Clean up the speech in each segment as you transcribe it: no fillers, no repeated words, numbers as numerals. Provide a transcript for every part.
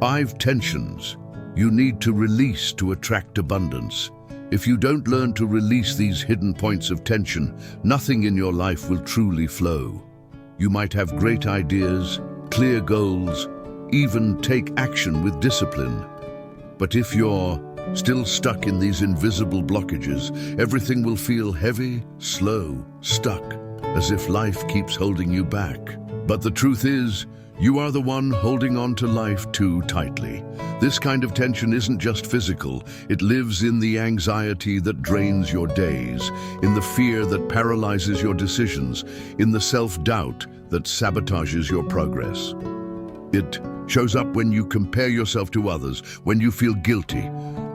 5 tensions you need to release to attract abundance. If you don't learn to release these hidden points of tension, nothing in your life will truly flow. You might have great ideas, clear goals, even take action with discipline. But if you're still stuck in these invisible blockages, everything will feel heavy, slow, stuck, as if life keeps holding you back. But the truth is, you are the one holding on to life too tightly. This kind of tension isn't just physical. It lives in the anxiety that drains your days, in the fear that paralyzes your decisions, in the self-doubt that sabotages your progress. It shows up when you compare yourself to others, when you feel guilty,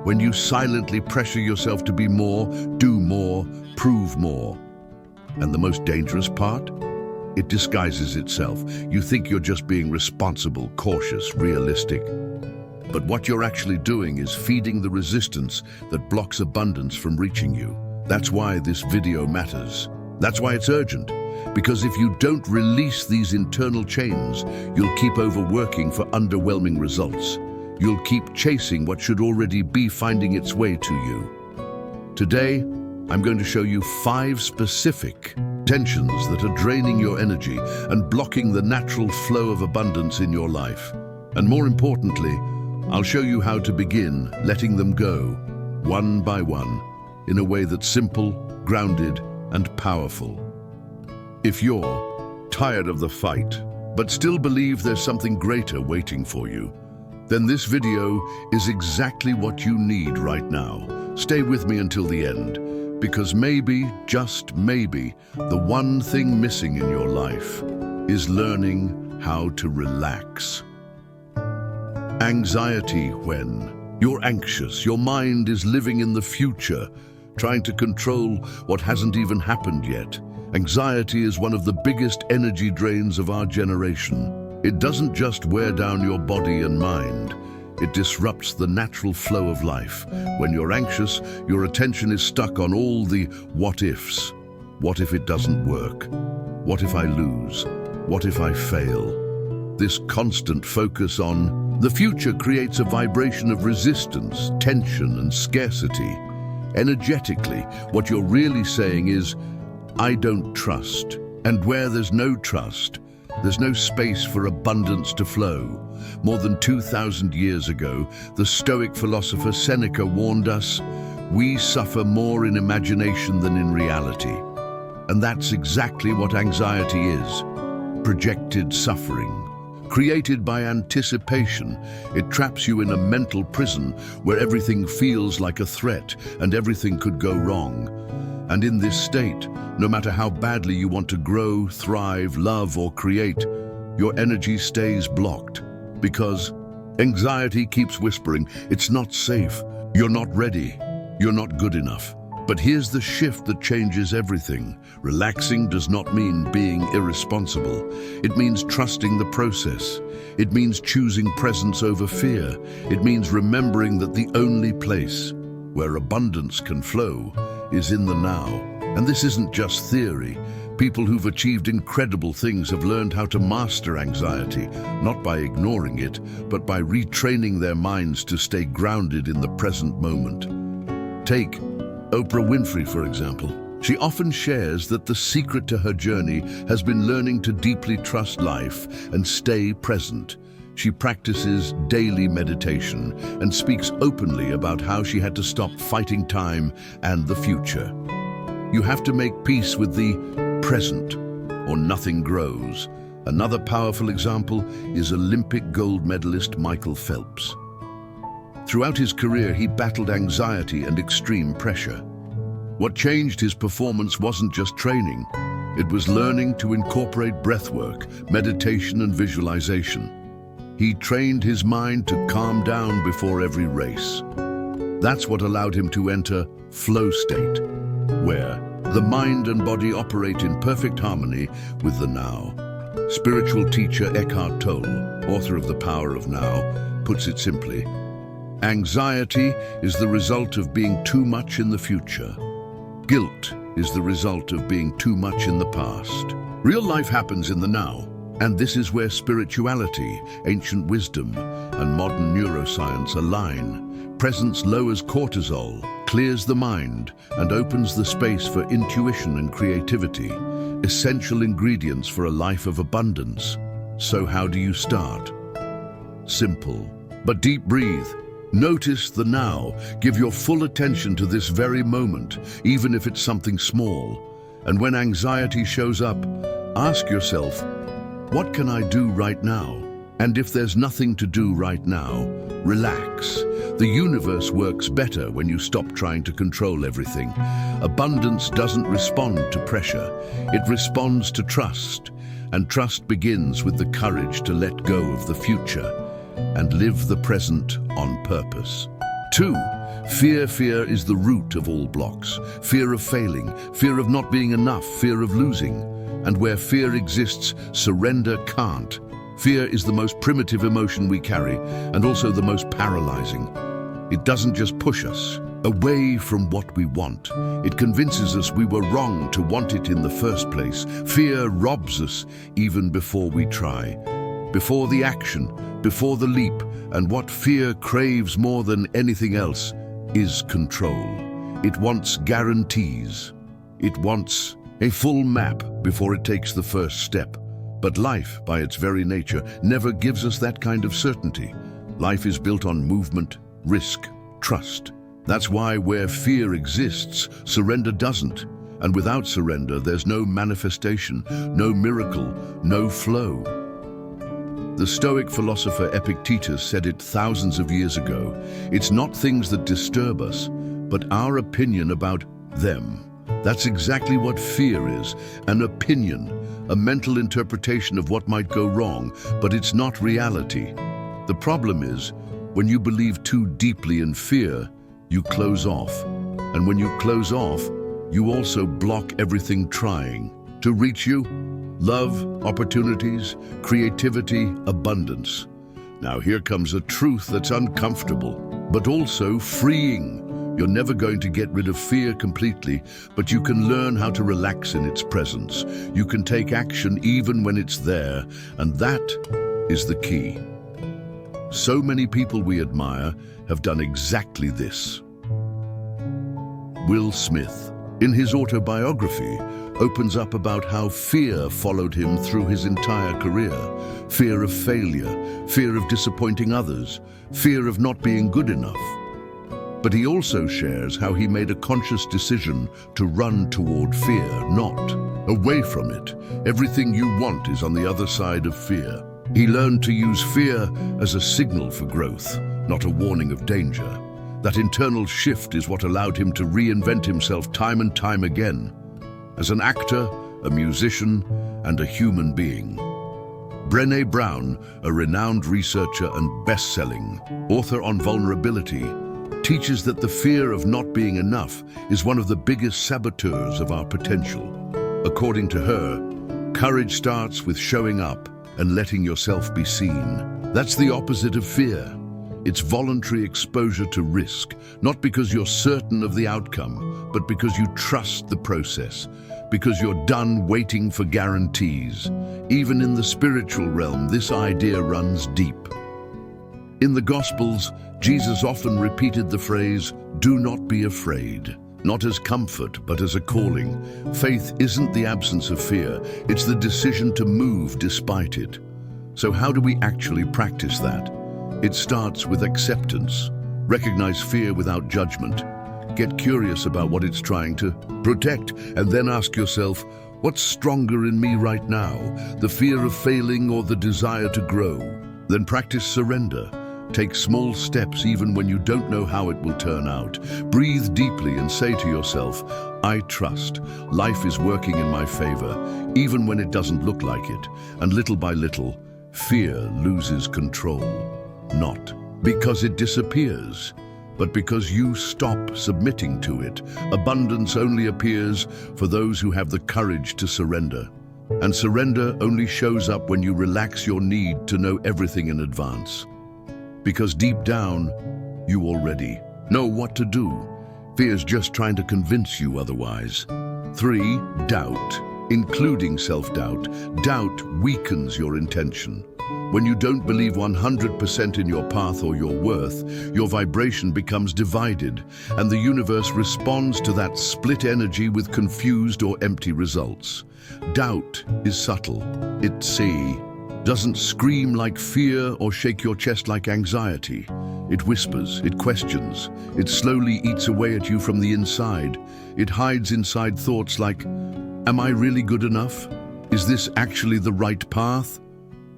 when you silently pressure yourself to be more, do more, prove more. And the most dangerous part? It disguises itself. You think you're just being responsible, cautious, realistic. But what you're actually doing is feeding the resistance that blocks abundance from reaching you. That's why this video matters. That's why it's urgent. Because if you don't release these internal chains, you'll keep overworking for underwhelming results. You'll keep chasing what should already be finding its way to you. Today, I'm going to show you 5 specific tensions that are draining your energy and blocking the natural flow of abundance in your life. And more importantly, I'll show you how to begin letting them go, one by one, in a way that's simple, grounded, and powerful. If you're tired of the fight, but still believe there's something greater waiting for you, then this video is exactly what you need right now. Stay with me until the end, because maybe, just maybe, the one thing missing in your life is learning how to relax. Anxiety. When you're anxious, your mind is living in the future, trying to control what hasn't even happened yet. Anxiety is one of the biggest energy drains of our generation. It doesn't just wear down your body and mind. It disrupts the natural flow of life. When you're anxious, your attention is stuck on all the what-ifs. What if it doesn't work? What if I lose? What if I fail? This constant focus on the future creates a vibration of resistance, tension, and scarcity. Energetically, what you're really saying is, I don't trust. And where there's no trust, there's no space for abundance to flow. More than 2,000 years ago, the Stoic philosopher Seneca warned us, we suffer more in imagination than in reality. And that's exactly what anxiety is. Projected suffering. Created by anticipation, it traps you in a mental prison where everything feels like a threat and everything could go wrong. And in this state, no matter how badly you want to grow, thrive, love, or create, your energy stays blocked. Because anxiety keeps whispering, it's not safe, you're not ready, you're not good enough. But here's the shift that changes everything. Relaxing does not mean being irresponsible. It means trusting the process. It means choosing presence over fear. It means remembering that the only place where abundance can flow is in the now. And this isn't just theory. People who've achieved incredible things have learned how to master anxiety, not by ignoring it, but by retraining their minds to stay grounded in the present moment. Take Oprah Winfrey, for example. She often shares that the secret to her journey has been learning to deeply trust life and stay present. She practices daily meditation and speaks openly about how she had to stop fighting time and the future. You have to make peace with the present, or nothing grows. Another powerful example is Olympic gold medalist Michael Phelps. Throughout his career, he battled anxiety and extreme pressure. What changed his performance wasn't just training. It was learning to incorporate breathwork, meditation, and visualization. He trained his mind to calm down before every race. That's what allowed him to enter flow state, where the mind and body operate in perfect harmony with the now. Spiritual teacher Eckhart Tolle, author of The Power of Now, puts it simply, anxiety is the result of being too much in the future. Guilt is the result of being too much in the past. Real life happens in the now. And this is where spirituality, ancient wisdom, and modern neuroscience align. Presence lowers cortisol, clears the mind, and opens the space for intuition and creativity, essential ingredients for a life of abundance. So how do you start? Simple, but deep breathe. Notice the now. Give your full attention to this very moment, even if it's something small. And when anxiety shows up, ask yourself, what can I do right now? And if there's nothing to do right now, relax. The universe works better when you stop trying to control everything. Abundance doesn't respond to pressure. It responds to trust. And trust begins with the courage to let go of the future and live the present on purpose. 2. Fear is the root of all blocks. Fear of failing, fear of not being enough, fear of losing. And where fear exists, surrender can't. Fear is the most primitive emotion we carry, and also the most paralyzing. It doesn't just push us away from what we want. It convinces us we were wrong to want it in the first place. Fear robs us even before we try, before the action, before the leap. And what fear craves more than anything else is control. It wants guarantees. It wants a full map before it takes the first step. But life, by its very nature, never gives us that kind of certainty. Life is built on movement, risk, trust. That's why where fear exists, surrender doesn't. And without surrender, there's no manifestation, no miracle, no flow. The Stoic philosopher Epictetus said it thousands of years ago. It's not things that disturb us, but our opinion about them. That's exactly what fear is, an opinion, a mental interpretation of what might go wrong, but it's not reality. The problem is, when you believe too deeply in fear, you close off. And when you close off, you also block everything trying to reach you. Love, opportunities, creativity, abundance. Now here comes a truth that's uncomfortable, but also freeing. You're never going to get rid of fear completely, but you can learn how to relax in its presence. You can take action even when it's there, and that is the key. So many people we admire have done exactly this. Will Smith, in his autobiography, opens up about how fear followed him through his entire career. Fear of failure, fear of disappointing others, fear of not being good enough. But he also shares how he made a conscious decision to run toward fear, not away from it. Everything you want is on the other side of fear. He learned to use fear as a signal for growth, not a warning of danger. That internal shift is what allowed him to reinvent himself time and time again, as an actor, a musician, and a human being. Brené Brown, a renowned researcher and best-selling author on vulnerability, teaches that the fear of not being enough is one of the biggest saboteurs of our potential. According to her, courage starts with showing up and letting yourself be seen. That's the opposite of fear. It's voluntary exposure to risk, not because you're certain of the outcome, but because you trust the process, because you're done waiting for guarantees. Even in the spiritual realm, this idea runs deep. In the Gospels, Jesus often repeated the phrase, "Do not be afraid," not as comfort, but as a calling. Faith isn't the absence of fear, it's the decision to move despite it. So how do we actually practice that? It starts with acceptance. Recognize fear without judgment. Get curious about what it's trying to protect, and then ask yourself, what's stronger in me right now? The fear of failing or the desire to grow? Then practice surrender. Take small steps even when you don't know how it will turn out. Breathe deeply and say to yourself, I trust. Life is working in my favor, even when it doesn't look like it. And little by little, fear loses control. Not because it disappears, but because you stop submitting to it. Abundance only appears for those who have the courage to surrender. And surrender only shows up when you relax your need to know everything in advance. Because deep down, you already know what to do. Fear's just trying to convince you otherwise. 3, doubt. including self-doubt. Doubt weakens your intention. When you don't believe 100% in your path or your worth, your vibration becomes divided, and the universe responds to that split energy with confused or empty results. Doubt is subtle. It doesn't scream like fear or shake your chest like anxiety. It whispers, it questions, it slowly eats away at you from the inside. It hides inside thoughts like, am I really good enough? Is this actually the right path?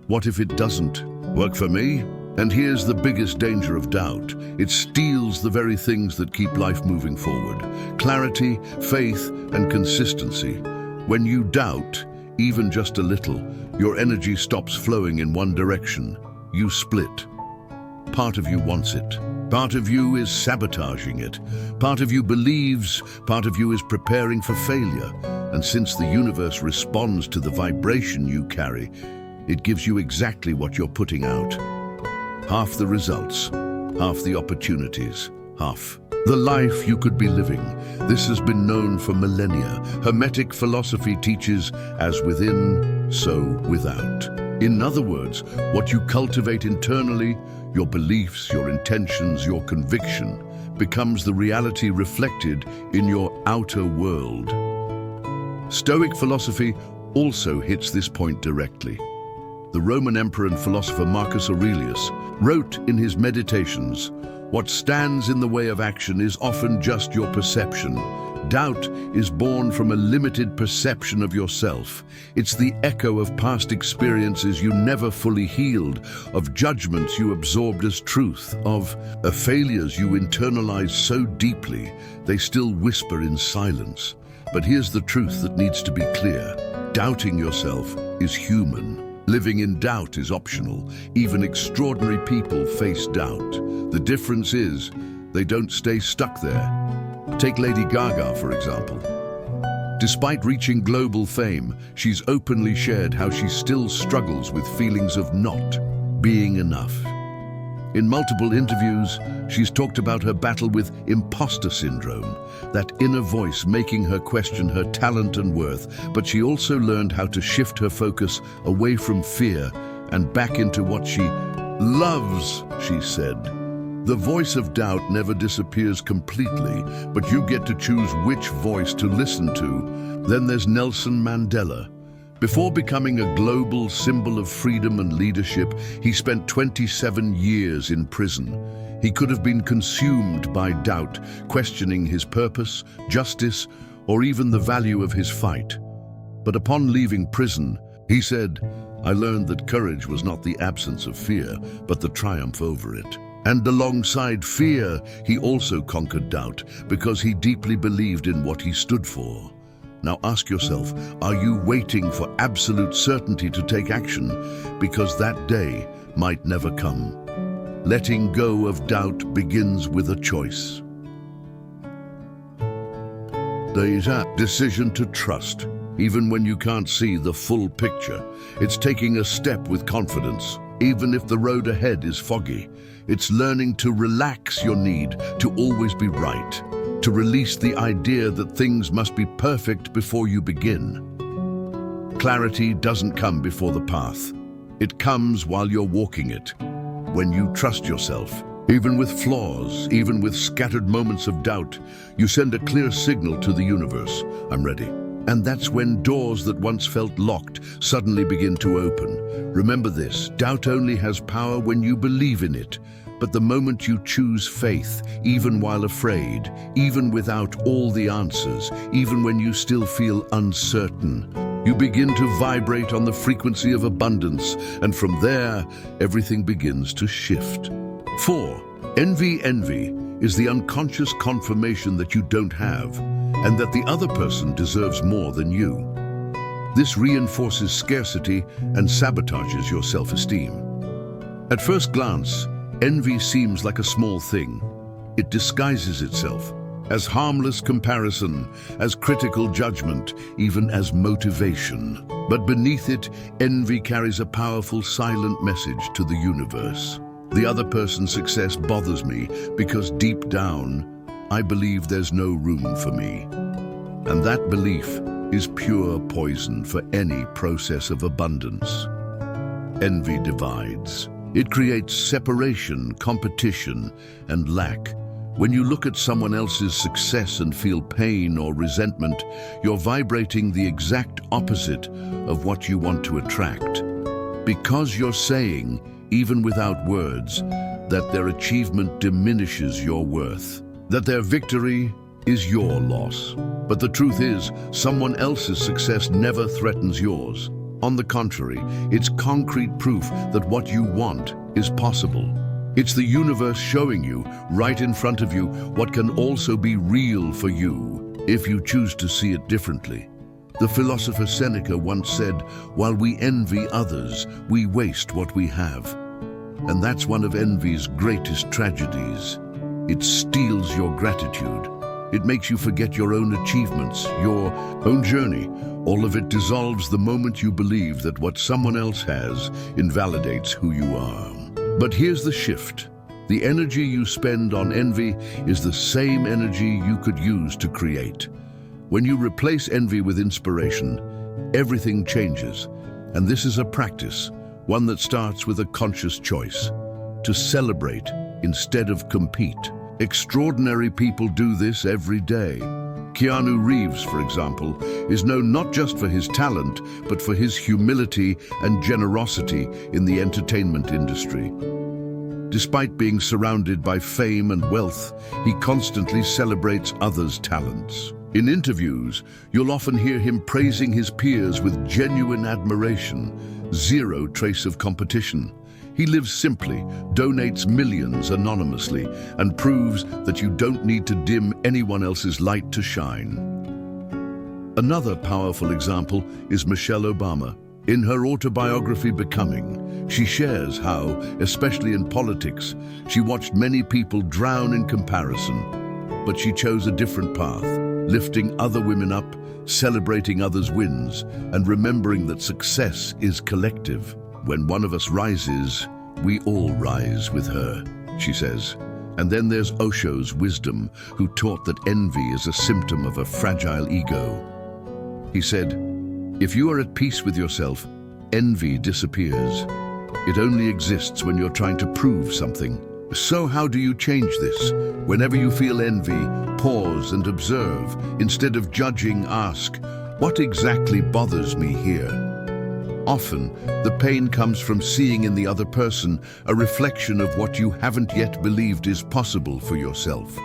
What if it doesn't work for me? And here's the biggest danger of doubt. It steals the very things that keep life moving forward. Clarity, faith, and consistency. When you doubt, even just a little, your energy stops flowing in one direction. You split. Part of you wants it. Part of you is sabotaging it. Part of you believes, part of you is preparing for failure. And since the universe responds to the vibration you carry, it gives you exactly what you're putting out. Half the results, half the opportunities, half the life you could be living. This has been known for millennia. Hermetic philosophy teaches, as within, so without. In other words, what you cultivate internally, your beliefs, your intentions, your conviction, becomes the reality reflected in your outer world. Stoic philosophy also hits this point directly. The Roman emperor and philosopher Marcus Aurelius wrote in his Meditations, "What stands in the way of action is often just your perception. Doubt is born from a limited perception of yourself. It's the echo of past experiences you never fully healed, of judgments you absorbed as truth, of failures you internalized so deeply they still whisper in silence. But here's the truth that needs to be clear. Doubting yourself is human. Living in doubt is optional. Even extraordinary people face doubt. The difference is, they don't stay stuck there. Take Lady Gaga, for example. Despite reaching global fame, she's openly shared how she still struggles with feelings of not being enough. In multiple interviews, she's talked about her battle with imposter syndrome, that inner voice making her question her talent and worth, but she also learned how to shift her focus away from fear and back into what she loves, she said. The voice of doubt never disappears completely, but you get to choose which voice to listen to. Then there's Nelson Mandela. Before becoming a global symbol of freedom and leadership, he spent 27 years in prison. He could have been consumed by doubt, questioning his purpose, justice, or even the value of his fight. But upon leaving prison, he said, "I learned that courage was not the absence of fear, but the triumph over it." And alongside fear, he also conquered doubt because he deeply believed in what he stood for. Now ask yourself, are you waiting for absolute certainty to take action? Because that day might never come. Letting go of doubt begins with a choice. There is a decision to trust, even when you can't see the full picture. It's taking a step with confidence, even if the road ahead is foggy. It's learning to relax your need to always be right, to release the idea that things must be perfect before you begin. Clarity doesn't come before the path. It comes while you're walking it. When you trust yourself, even with flaws, even with scattered moments of doubt, you send a clear signal to the universe, "I'm ready." And that's when doors that once felt locked suddenly begin to open. Remember this, doubt only has power when you believe in it. But the moment you choose faith, even while afraid, even without all the answers, even when you still feel uncertain, you begin to vibrate on the frequency of abundance, and from there, everything begins to shift. 4. Envy is the unconscious confirmation that you don't have, and that the other person deserves more than you. This reinforces scarcity and sabotages your self-esteem. At first glance, envy seems like a small thing. It disguises itself as harmless comparison, as critical judgment, even as motivation. But beneath it, envy carries a powerful silent message to the universe. The other person's success bothers me because deep down, I believe there's no room for me. And that belief is pure poison for any process of abundance. Envy divides. It creates separation, competition, and lack. When you look at someone else's success and feel pain or resentment, you're vibrating the exact opposite of what you want to attract. Because you're saying, even without words, that their achievement diminishes your worth, that their victory is your loss. But the truth is, someone else's success never threatens yours. On the contrary, it's concrete proof that what you want is possible. It's the universe showing you, right in front of you, what can also be real for you, if you choose to see it differently. The philosopher Seneca once said, "While we envy others, we waste what we have." And that's one of envy's greatest tragedies. It steals your gratitude. It makes you forget your own achievements, your own journey. All of it dissolves the moment you believe that what someone else has invalidates who you are. But here's the shift. The energy you spend on envy is the same energy you could use to create. When you replace envy with inspiration, everything changes. And this is a practice, one that starts with a conscious choice: to celebrate instead of compete. Extraordinary people do this every day. Keanu Reeves, for example, is known not just for his talent, but for his humility and generosity in the entertainment industry. Despite being surrounded by fame and wealth, he constantly celebrates others' talents. In interviews, you'll often hear him praising his peers with genuine admiration, zero trace of competition. He lives simply, donates millions anonymously, and proves that you don't need to dim anyone else's light to shine. Another powerful example is Michelle Obama. In her autobiography, Becoming, she shares how, especially in politics, she watched many people drown in comparison, but she chose a different path, lifting other women up, celebrating others' wins, and remembering that success is collective. When one of us rises, we all rise with her, she says. And then there's Osho's wisdom, who taught that envy is a symptom of a fragile ego. He said, "If you are at peace with yourself, envy disappears. It only exists when you're trying to prove something." So how do you change this? Whenever you feel envy, pause and observe. Instead of judging, ask, "What exactly bothers me here?" Often, the pain comes from seeing in the other person a reflection of what you haven't yet believed is possible for yourself.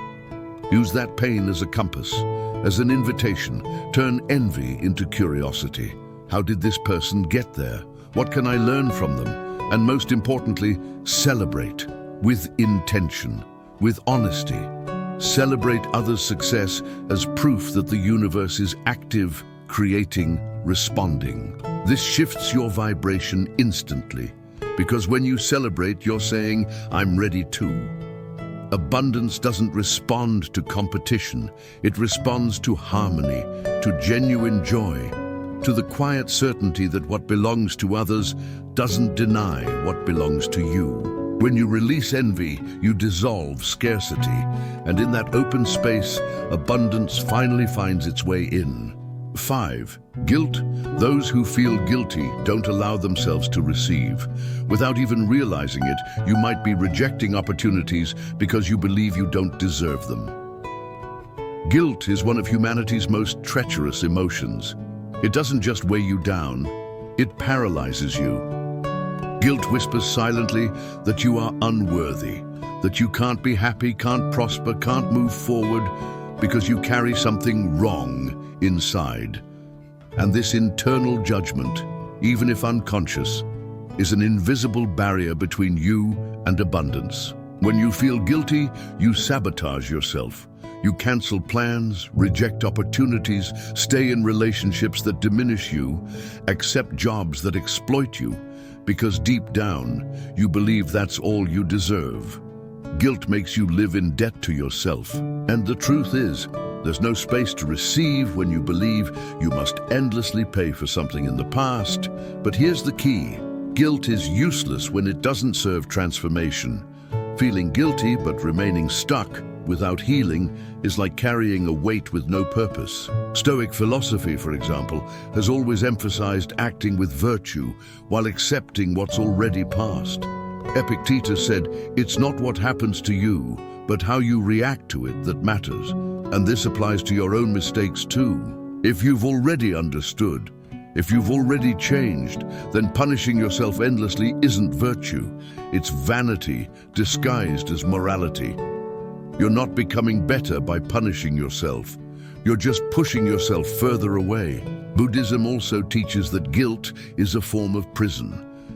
Use that pain as a compass, as an invitation. Turn envy into curiosity. How did this person get there? What can I learn from them? And most importantly, celebrate with intention, with honesty. Celebrate others' success as proof that the universe is active, creating, responding. This shifts your vibration instantly, because when you celebrate, you're saying, "I'm ready too." Abundance doesn't respond to competition. It responds to harmony, to genuine joy, to the quiet certainty that what belongs to others doesn't deny what belongs to you. When you release envy, you dissolve scarcity, and in that open space, abundance finally finds its way in. 5. Guilt. Those who feel guilty don't allow themselves to receive. Without even realizing it, you might be rejecting opportunities because you believe you don't deserve them. Guilt is one of humanity's most treacherous emotions. It doesn't just weigh you down, it paralyzes you. Guilt whispers silently that you are unworthy, that you can't be happy, can't prosper, can't move forward, because you carry something wrong inside. And this internal judgment, even if unconscious, is an invisible barrier between you and abundance. When you feel guilty, you sabotage yourself. You cancel plans, reject opportunities, stay in relationships that diminish you, accept jobs that exploit you, because deep down, you believe that's all you deserve. Guilt makes you live in debt to yourself. And the truth is, there's no space to receive when you believe you must endlessly pay for something in the past. But here's the key. Guilt is useless when it doesn't serve transformation. Feeling guilty but remaining stuck without healing is like carrying a weight with no purpose. Stoic philosophy, for example, has always emphasized acting with virtue while accepting what's already past. Epictetus said, "It's not what happens to you, but how you react to it that matters." And this applies to your own mistakes too. If you've already understood, if you've already changed, then punishing yourself endlessly isn't virtue. It's vanity disguised as morality. You're not becoming better by punishing yourself. You're just pushing yourself further away. Buddhism also teaches that guilt is a form of prison,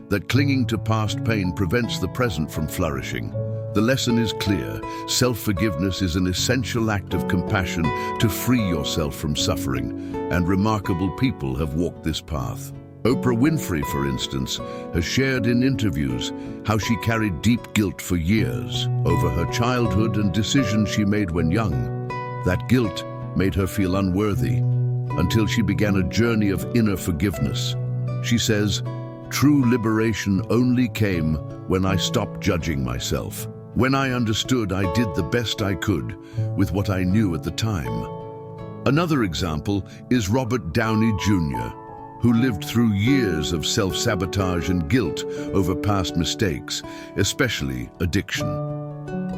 that clinging to past pain prevents the present from flourishing. The lesson is clear. Self-forgiveness is an essential act of compassion to free yourself from suffering, and remarkable people have walked this path. Oprah Winfrey, for instance, has shared in interviews how she carried deep guilt for years over her childhood and decisions she made when young. That guilt made her feel unworthy until she began a journey of inner forgiveness. She says, "True liberation only came when I stopped judging myself. When I understood I did the best I could with what I knew at the time." Another example is Robert Downey Jr., who lived through years of self-sabotage and guilt over past mistakes, especially addiction.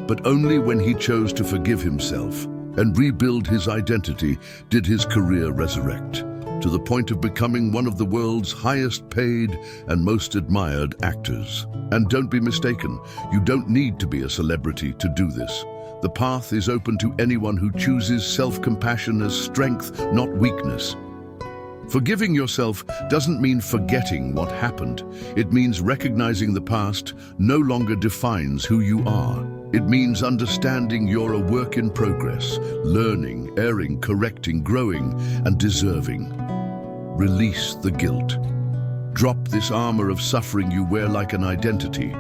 But only when he chose to forgive himself and rebuild his identity did his career resurrect, to the point of becoming one of the world's highest paid and most admired actors. And don't be mistaken, you don't need to be a celebrity to do this. The path is open to anyone who chooses self-compassion as strength, not weakness. Forgiving yourself doesn't mean forgetting what happened. It means recognizing the past no longer defines who you are. It means understanding you're a work in progress, learning, erring, correcting, growing, and deserving. Release the guilt. Drop this armor of suffering you wear like an identity.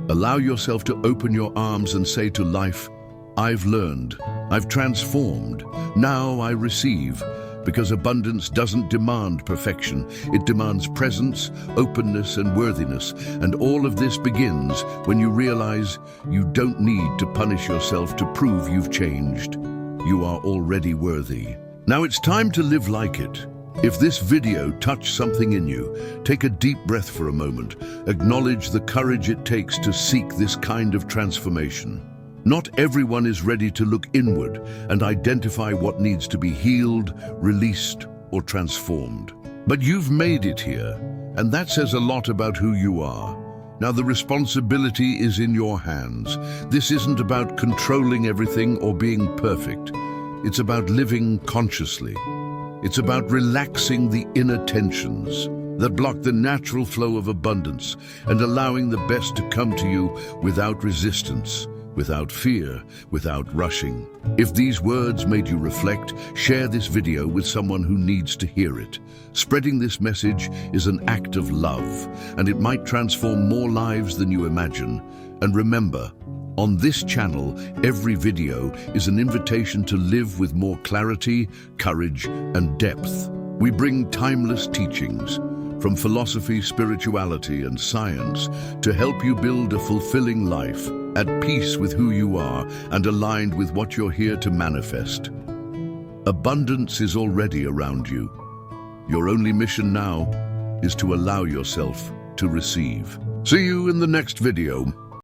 Allow yourself to open your arms and say to life, "I've learned, I've transformed, now I receive." Because abundance doesn't demand perfection. It demands presence, openness, and worthiness. And all of this begins when you realize you don't need to punish yourself to prove you've changed. You are already worthy. Now it's time to live like it. If this video touched something in you, take a deep breath for a moment. Acknowledge the courage it takes to seek this kind of transformation. Not everyone is ready to look inward and identify what needs to be healed, released, or transformed. But you've made it here, and that says a lot about who you are. Now the responsibility is in your hands. This isn't about controlling everything or being perfect. It's about living consciously. It's about relaxing the inner tensions that block the natural flow of abundance and allowing the best to come to you without resistance, without fear, without rushing. If these words made you reflect, share this video with someone who needs to hear it. Spreading this message is an act of love, and it might transform more lives than you imagine. And remember, on this channel, every video is an invitation to live with more clarity, courage, and depth. We bring timeless teachings from philosophy, spirituality, and science to help you build a fulfilling life, at peace with who you are and aligned with what you're here to manifest. Abundance is already around you. Your only mission now is to allow yourself to receive. See you in the next video.